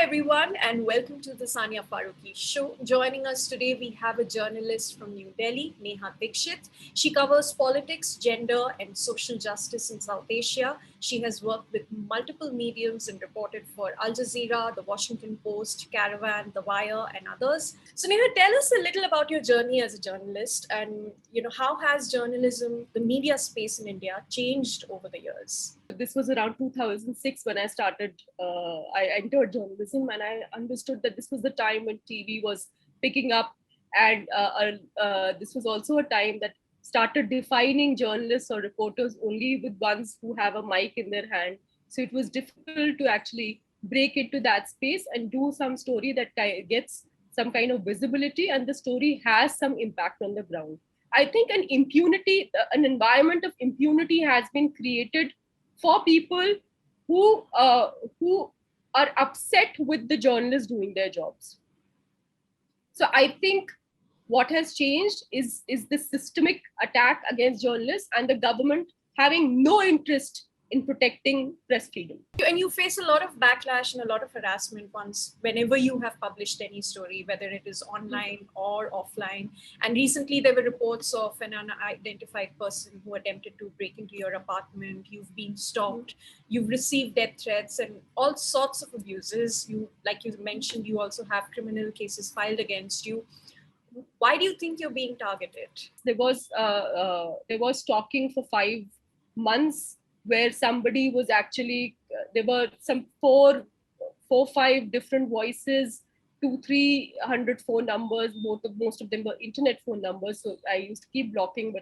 everyone, and welcome to the Sania Farooqui show. Joining us today, we have a journalist from New Delhi, Neha Dixit. She covers politics, gender, and social justice in South Asia. She has worked with multiple mediums and reported for Al Jazeera, The Washington Post, Caravan, The Wire, and others. So, Neha, tell us a little about your journey as a journalist, and how has journalism, the media space in India, changed over the years? This was around 2006 when I started. I entered journalism, and I understood that this was the time when TV was picking up, and this was also a time that started defining journalists or reporters only with ones who have a mic in their hand. So it was difficult to actually break into that space and do some story that gets some kind of visibility, and the story has some impact on the ground. I think an environment of impunity has been created for people who are upset with the journalists doing their jobs. So I think what has changed is the systemic attack against journalists and the government having no interest in protecting press freedom. And you face a lot of backlash and a lot of harassment whenever you have published any story, whether it is online or offline. And recently there were reports of an unidentified person who attempted to break into your apartment. You've been stalked, you've received death threats and all sorts of abuses. Like you mentioned, you also have criminal cases filed against you. Why do you think you're being targeted? There was stalking for 5 months, where somebody was actually, there were some four, 5 different voices, 200-300 phone numbers. Most of them were internet phone numbers. So I used to keep blocking,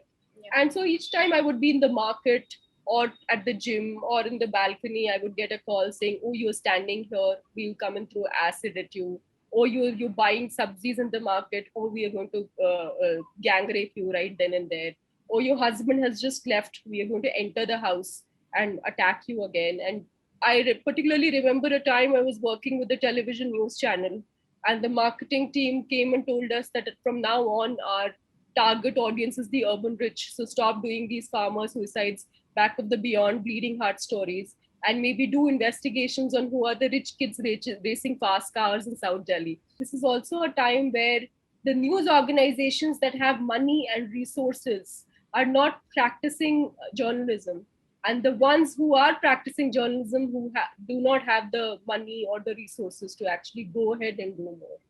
and so each time I would be in the market or at the gym or in the balcony, I would get a call saying, "Oh, you're standing here. We'll come and throw acid at you." Or you're buying subsidies in the market. Or we are going to gang rape you right then and there. Or your husband has just left. We are going to enter the house and attack you again. And I particularly remember a time I was working with the television news channel, and the marketing team came and told us that from now on, our target audience is the urban rich. So stop doing these farmer suicides, back of the beyond, bleeding heart stories, and maybe do investigations on who are the rich kids racing fast cars in South Delhi. This is also a time where the news organizations that have money and resources are not practicing journalism. And the ones who are practicing journalism who do not have the money or the resources to actually go ahead and do more.